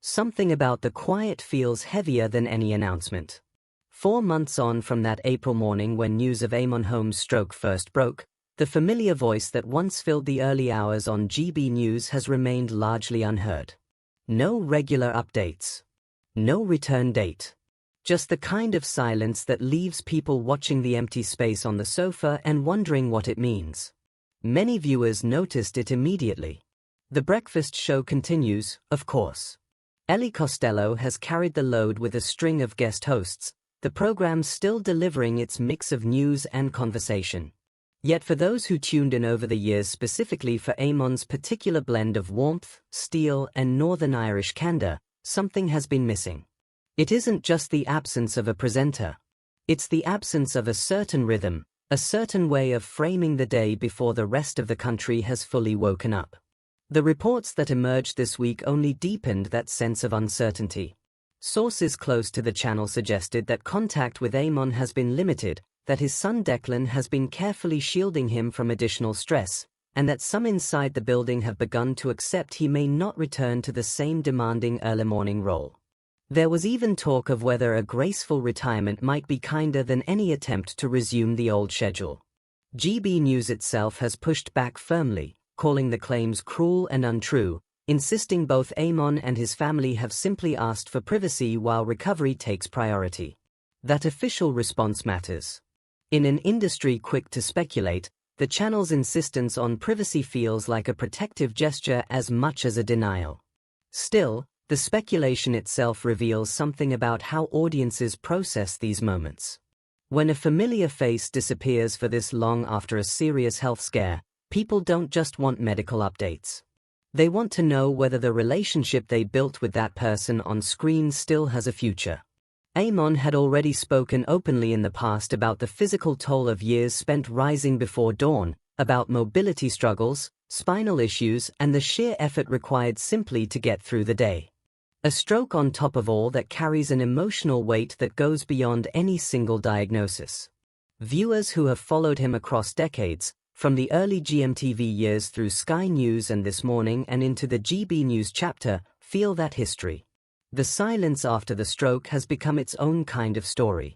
Something about the quiet feels heavier than any announcement. 4 months on from that April morning when news of Eamonn Holmes' stroke first broke, the familiar voice that once filled the early hours on GB News has remained largely unheard. No regular updates. No return date. Just the kind of silence that leaves people watching the empty space on the sofa and wondering what it means. Many viewers noticed it immediately. The breakfast show continues, of course. Ellie Costello has carried the load with a string of guest hosts, the program still delivering its mix of news and conversation. Yet for those who tuned in over the years specifically for Eamonn's particular blend of warmth, steel, and Northern Irish candour, something has been missing. It isn't just the absence of a presenter. It's the absence of a certain rhythm, a certain way of framing the day before the rest of the country has fully woken up. The reports that emerged this week only deepened that sense of uncertainty. Sources close to the channel suggested that contact with Eamonn has been limited, that his son Declan has been carefully shielding him from additional stress, and that some inside the building have begun to accept he may not return to the same demanding early morning role. There was even talk of whether a graceful retirement might be kinder than any attempt to resume the old schedule. GB News itself has pushed back firmly, calling the claims cruel and untrue, insisting both Eamonn and his family have simply asked for privacy while recovery takes priority. That official response matters. In an industry quick to speculate, the channel's insistence on privacy feels like a protective gesture as much as a denial. Still, the speculation itself reveals something about how audiences process these moments. When a familiar face disappears for this long after a serious health scare, people don't just want medical updates. They want to know whether the relationship they built with that person on screen still has a future. Eamonn had already spoken openly in the past about the physical toll of years spent rising before dawn, about mobility struggles, spinal issues, and the sheer effort required simply to get through the day. A stroke on top of all that carries an emotional weight that goes beyond any single diagnosis. Viewers who have followed him across decades, from the early GMTV years through Sky News and This Morning and into the GB News chapter, feel that history. The silence after the stroke has become its own kind of story.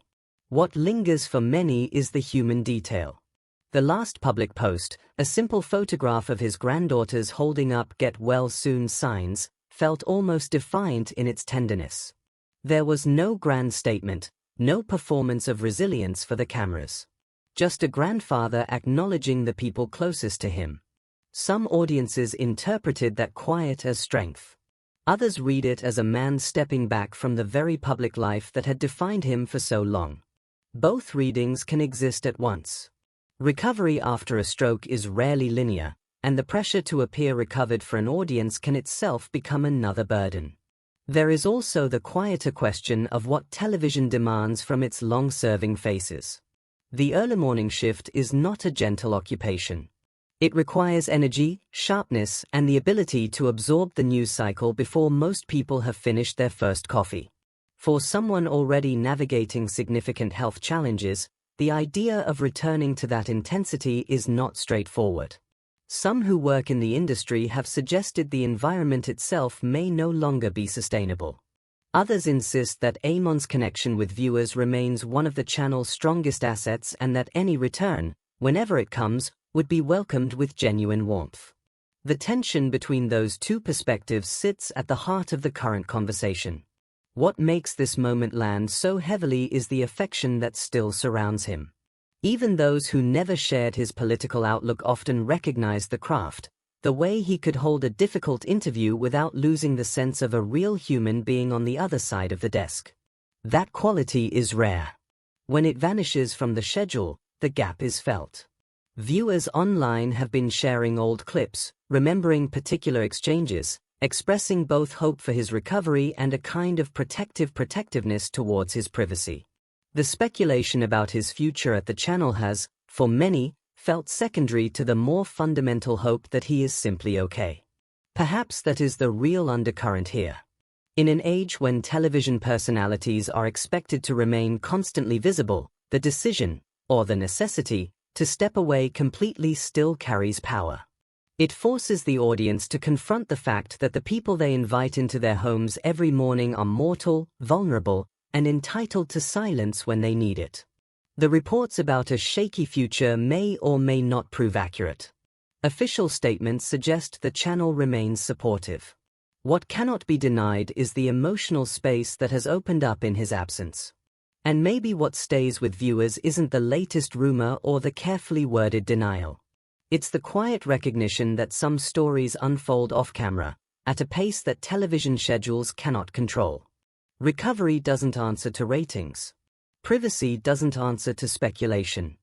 What lingers for many is the human detail. The last public post, a simple photograph of his granddaughters holding up "Get well soon" signs, felt almost defiant in its tenderness. There was no grand statement, no performance of resilience for the cameras. Just a grandfather acknowledging the people closest to him. Some audiences interpreted that quiet as strength. Others read it as a man stepping back from the very public life that had defined him for so long. Both readings can exist at once. Recovery after a stroke is rarely linear, and the pressure to appear recovered for an audience can itself become another burden. There is also the quieter question of what television demands from its long-serving faces. The early morning shift is not a gentle occupation. It requires energy, sharpness, and the ability to absorb the news cycle before most people have finished their first coffee. For someone already navigating significant health challenges, the idea of returning to that intensity is not straightforward. Some who work in the industry have suggested the environment itself may no longer be sustainable. Others insist that Eamonn's connection with viewers remains one of the channel's strongest assets and that any return, whenever it comes, would be welcomed with genuine warmth. The tension between those two perspectives sits at the heart of the current conversation. What makes this moment land so heavily is the affection that still surrounds him. Even those who never shared his political outlook often recognized the craft, the way he could hold a difficult interview without losing the sense of a real human being on the other side of the desk. That quality is rare. When it vanishes from the schedule, the gap is felt. Viewers online have been sharing old clips, remembering particular exchanges, expressing both hope for his recovery and a kind of protectiveness towards his privacy. The speculation about his future at the channel has, for many, felt secondary to the more fundamental hope that he is simply okay. Perhaps that is the real undercurrent here. In an age when television personalities are expected to remain constantly visible, the decision, or the necessity, to step away completely still carries power. It forces the audience to confront the fact that the people they invite into their homes every morning are mortal, vulnerable, and entitled to silence when they need it. The reports about a shaky future may or may not prove accurate. Official statements suggest the channel remains supportive. What cannot be denied is the emotional space that has opened up in his absence. And maybe what stays with viewers isn't the latest rumor or the carefully worded denial. It's the quiet recognition that some stories unfold off-camera, at a pace that television schedules cannot control. Recovery doesn't answer to ratings. Privacy doesn't answer to speculation.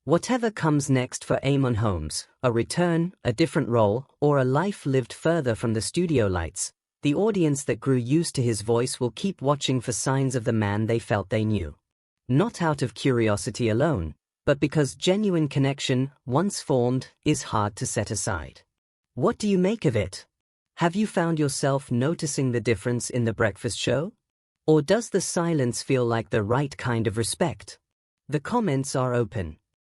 Whatever comes next for Eamonn Holmes, a return, a different role, or a life lived further from the studio lights, the audience that grew used to his voice will keep watching for signs of the man they felt they knew. Not out of curiosity alone, but because genuine connection, once formed, is hard to set aside. What do you make of it? Have you found yourself noticing the difference in The Breakfast Show? Or does the silence feel like the right kind of respect? The comments are open.